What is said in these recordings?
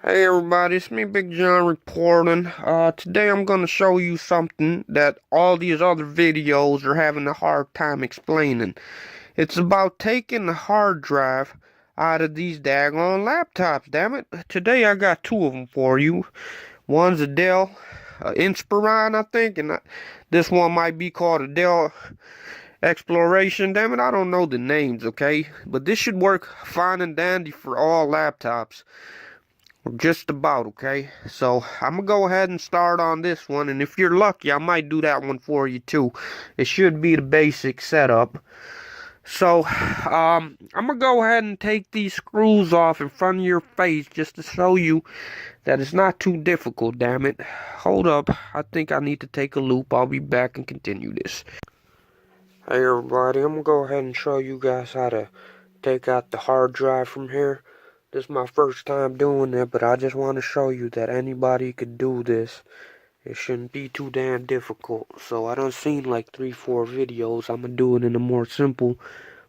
Hey everybody, it's me Big John reporting. Today I'm gonna show you something that all these other videos are having a hard time explaining. It's about taking the hard drive out of these daggone laptops, damn it. Today I got two of them for you. One's a Dell Inspiron, I think, and this one might be called a Dell Exploration. Damn it, I don't know the names, okay? But this should work fine and dandy for all laptops. Just about, okay? So, I'm gonna go ahead and start on this one, and if you're lucky, I might do that one for you too. It should be the basic setup. So, I'm gonna go ahead and take these screws off in front of your face just to show you that it's not too difficult, damn it. Hold up, I think I need to take a loop. I'll be back and continue this. Hey everybody, I'm gonna go ahead and show you guys how to take out the hard drive from here. This is my first time doing it, but I just want to show you that anybody could do this. It shouldn't be too damn difficult. So I done seen like 3-4 videos. I'm gonna do it in a more simple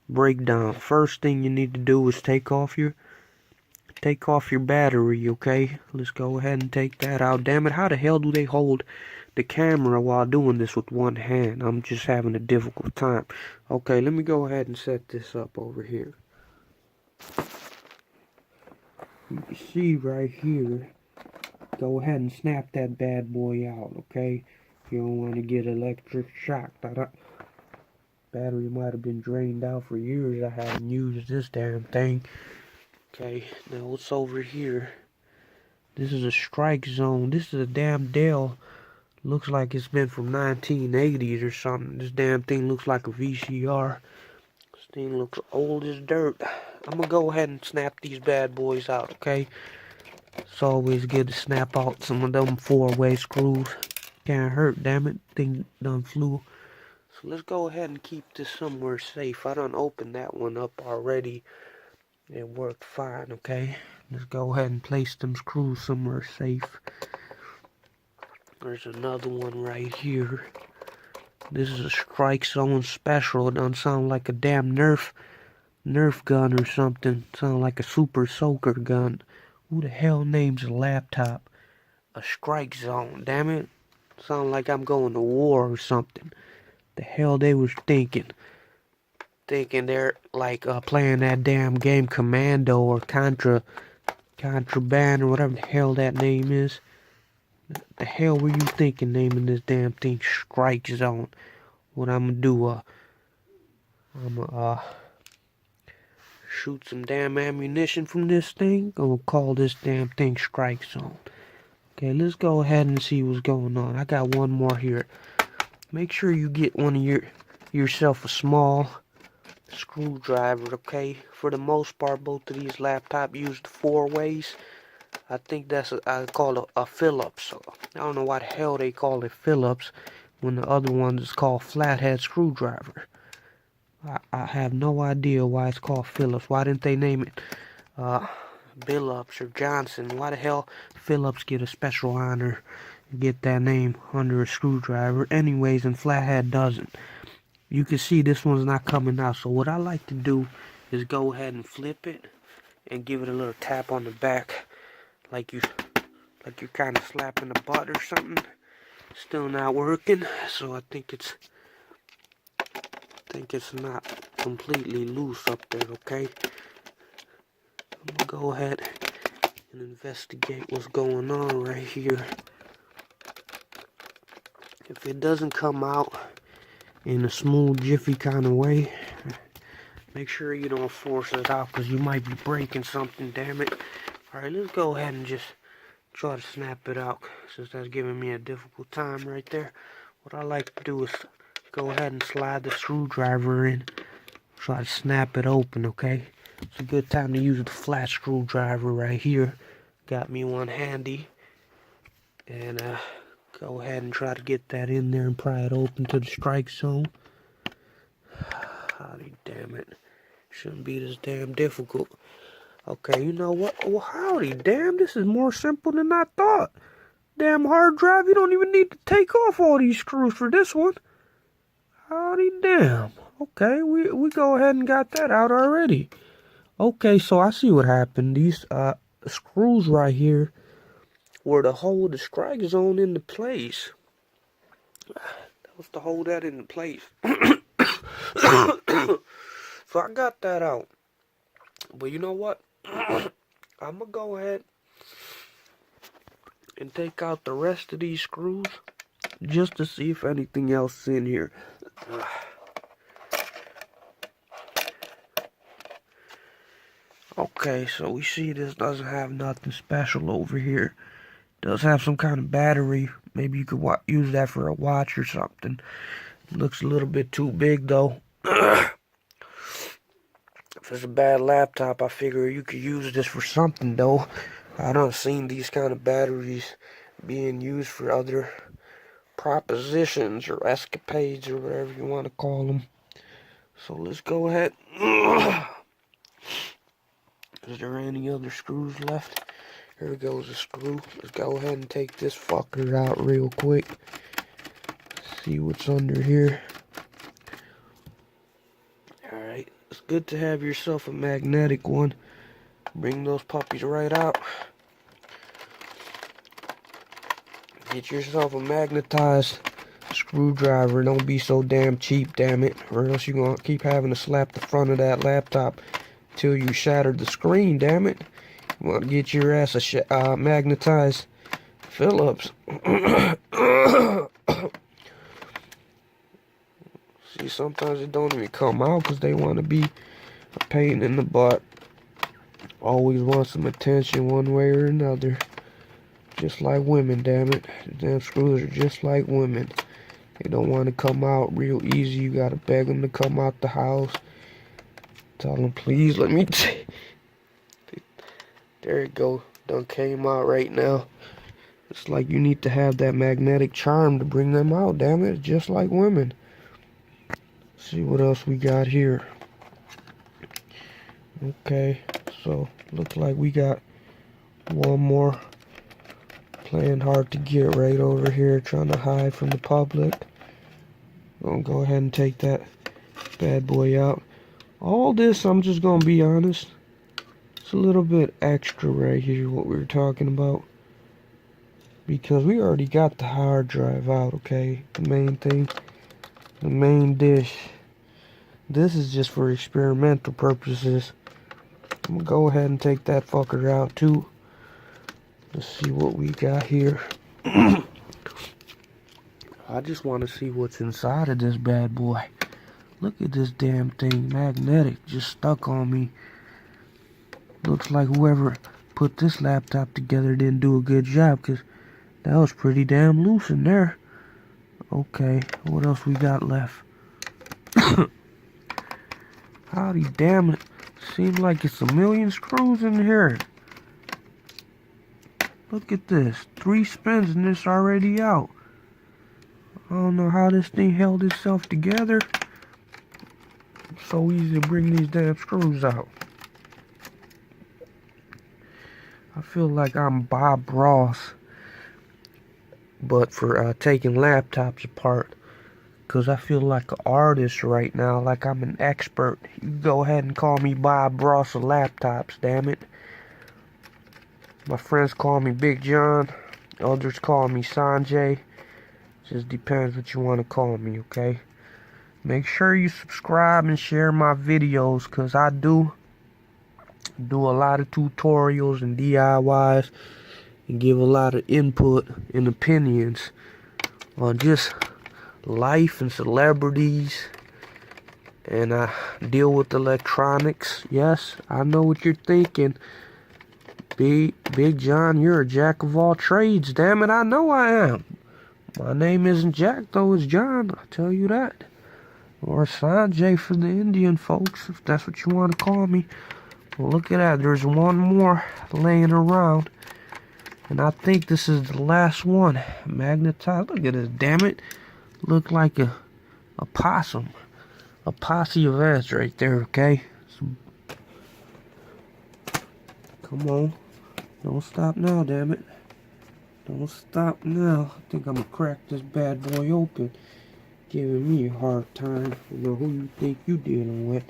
breakdown. First thing you need to do is take off your battery, okay? Let's go ahead and take that out. Damn it, how the hell do they hold the camera while doing this with one hand? I'm just having a difficult time. Okay, let me go ahead and set this up over here. You can see right here, go ahead and snap that bad boy out, okay? You don't want to get electric shock. That battery might have been drained out for years. I haven't used this damn thing. Okay, now what's over here? This is a strike zone. This is a damn Dell. Looks like it's been from 1980s or something. This damn thing looks like a VCR. This thing looks old as dirt. I'm gonna go ahead and snap these bad boys out, okay? It's always good to snap out some of them 4-way screws. Can't hurt, damn it. Thing done flew. So let's go ahead and keep this somewhere safe. I done opened that one up already. It worked fine, okay? Let's go ahead and place them screws somewhere safe. There's another one right here. This is a Strike Zone Special. It doesn't sound like a damn Nerf gun or something. Sound like a Super Soaker gun. Who the hell names a laptop a Strike Zone? Damn it. Sound like I'm going to war or something. The hell they was thinking. Thinking they're like playing that damn game Commando or Contraband or whatever the hell that name is. The hell were you thinking naming this damn thing Strike Zone? What I'm gonna do, I'm gonna shoot some damn ammunition from this thing. Gonna call this damn thing Strike Zone. Okay, let's go ahead and see what's going on. I got one more here. Make sure you get one of yourself a small screwdriver, okay? For the most part, both of these laptops use the 4 ways. I think that's I call it a Phillips. So I don't know why the hell they call it Phillips when the other one is called flathead screwdriver. I have no idea why it's called Phillips. Why didn't they name it Billups or Johnson? Why the hell Phillips get a special honor and get that name under a screwdriver? Anyways, and flathead doesn't. You can see this one's not coming out. So what I like to do is go ahead and flip it and give it a little tap on the back, like you're kind of slapping a butt or something. Still not working, so I think it's not completely loose up there, okay? I'm gonna go ahead and investigate what's going on right here. If it doesn't come out in a smooth, jiffy kind of way, make sure you don't force it out, because you might be breaking something, damn it. Alright, let's go ahead and just try to snap it out, since that's giving me a difficult time right there. What I like to do is go ahead and slide the screwdriver in, try to snap it open, okay? It's a good time to use the flat screwdriver right here. Got me one handy. And go ahead and try to get that in there and pry it open to the strike zone. Howdy, damn it. Shouldn't be this damn difficult. Okay, you know what? Well, howdy, damn, this is more simple than I thought. Damn hard drive, you don't even need to take off all these screws for this one. Howdy, damn. Okay, we go ahead and got that out already. Okay, so I see what happened. These screws right here were to hold the strike zone into place. That was to hold that into place. So I got that out. But you know what? I'm gonna go ahead and take out the rest of these screws just to see if anything else is in here. Okay, so we see this doesn't have nothing special over here. It does have some kind of battery. Maybe you could use that for a watch or something. It looks a little bit too big though. If it's a bad laptop, I figure you could use this for something though. I done seen these kind of batteries being used for other propositions or escapades or whatever you want to call them. So let's go ahead. Is there any other screws left? Here goes a screw. Let's go ahead and take this fucker out real quick. See what's under here. Alright, it's good to have yourself a magnetic one. Bring those puppies right out. Get yourself a magnetized screwdriver. Don't be so damn cheap, damn it. Or else you're going to keep having to slap the front of that laptop till you shattered the screen, damn it. You want to get your ass a magnetized Phillips. See, sometimes it don't even come out because they want to be a pain in the butt. Always want some attention one way or another. Just like women, damn it. The damn screws are just like women. They don't want to come out real easy. You gotta beg them to come out the house. Tell them, please, let me There you go. Done came out right now. It's like you need to have that magnetic charm to bring them out, damn it. Just like women. See what else we got here. Okay, so looks like we got one more playing hard to get right over here, trying to hide from the public. Gonna go ahead and take that bad boy out. All this, I'm just gonna be honest, it's a little bit extra right here, what we were talking about. Because we already got the hard drive out, okay? The main thing, the main dish. This is just for experimental purposes. I'm gonna go ahead and take that fucker out too. Let's see what we got here. I just want to see what's inside of this bad boy. Look at this damn thing, magnetic, just stuck on me. Looks like whoever put this laptop together didn't do a good job, because that was pretty damn loose in there. Okay, what else we got left? Howdy damn it. Seems like it's a million screws in here. Look at this. 3 spins and it's already out. I don't know how this thing held itself together. It's so easy to bring these damn screws out. I feel like I'm Bob Ross, but for taking laptops apart. Because I feel like an artist right now, like I'm an expert. You go ahead and call me Bob Ross of laptops, damn it. My friends call me Big John. Others call me Sanjay. Just depends what you want to call me, okay? Make sure you subscribe and share my videos, because I do a lot of tutorials and DIYs and give a lot of input and opinions on just life and celebrities, and I deal with electronics. Yes, I know what you're thinking. Big John, you're a jack of all trades. Damn it, I know I am. My name isn't Jack, though, it's John. I'll tell you that. Or Sanjay for the Indian folks, if that's what you want to call me. Well, look at that. There's one more laying around. And I think this is the last one. Magnetized. Look at this, damn it. Look like a possum. A posse of ants right there, okay? Come on. Don't stop now, damn it. Don't stop now. I think I'm gonna crack this bad boy open. Giving me a hard time. You know who you think you dealing with.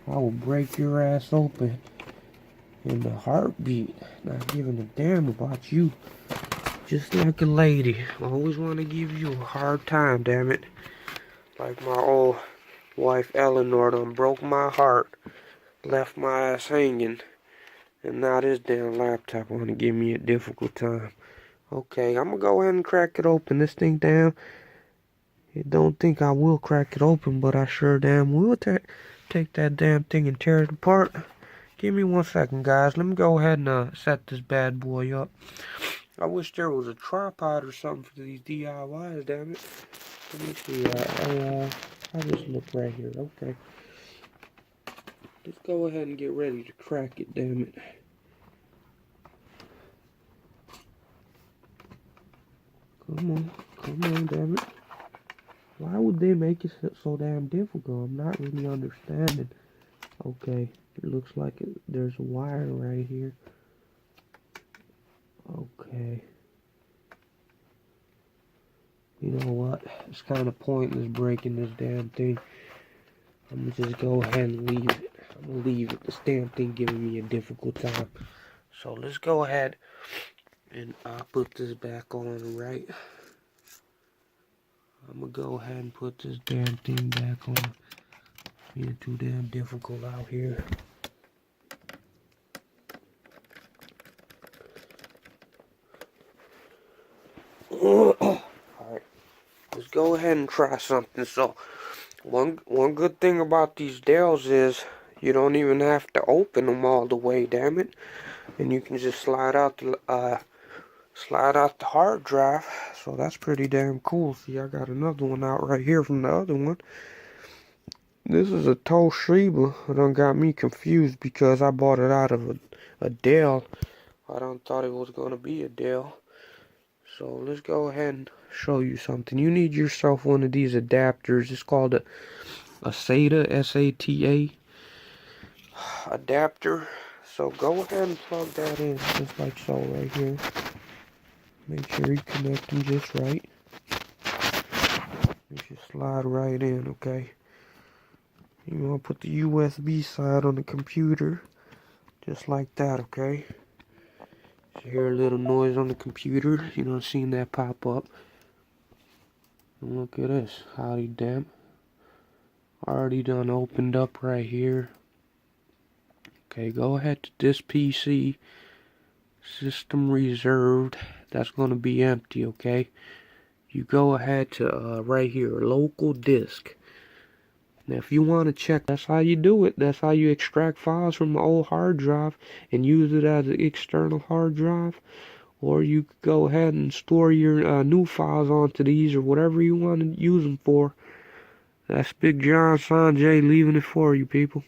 I will break your ass open. and the heartbeat. Not giving a damn about you. Just like a lady. Always want to give you a hard time, damn it. Like my old wife Eleanor done broke my heart. Left my ass hanging. And now this damn laptop want to give me a difficult time. Okay, I'm gonna go ahead and crack it open. This thing down. I don't think I will crack it open, but I sure damn will take that damn thing and tear it apart. Give me 1 second, guys. Let me go ahead and set this bad boy up. I wish there was a tripod or something for these DIYs, damn it. Let me see. I'll just look right here. Okay. Let's go ahead and get ready to crack it, damn it. Come on, damn it. Why would they make it so damn difficult? I'm not really understanding. Okay, it looks like there's a wire right here. Okay. You know what? It's kind of pointless breaking this damn thing. I'm gonna just go ahead and leave it. I'm gonna leave it. This damn thing giving me a difficult time. So let's go ahead and put this back on, right? I'm gonna go ahead and put this damn thing back on. Being too damn difficult out here. Alright, let's go ahead and try something. So, one good thing about these Dells is you don't even have to open them all the way, damn it. And you can just slide out the hard drive. So that's pretty damn cool. See, I got another one out right here from the other one. This is a Toshiba. It done got me confused because I bought it out of a Dell. I done thought it was gonna be a Dell. So let's go ahead and show you something. You need yourself one of these adapters. It's called a SATA, S-A-T-A adapter. So go ahead and plug that in just like so right here. Make sure you connect them just right. You just slide right in, okay? You want to put the USB side on the computer just like that, okay? You hear a little noise on the computer. You don't see that pop up. And look at this. Howdy damn. Already done opened up right here. Okay, go ahead to this PC. System reserved. That's going to be empty, okay? You go ahead to right here, local disk. Now, if you want to check, that's how you do it. That's how you extract files from the old hard drive and use it as an external hard drive. Or you could go ahead and store your new files onto these or whatever you want to use them for. That's Big John Sanjay leaving it for you, people.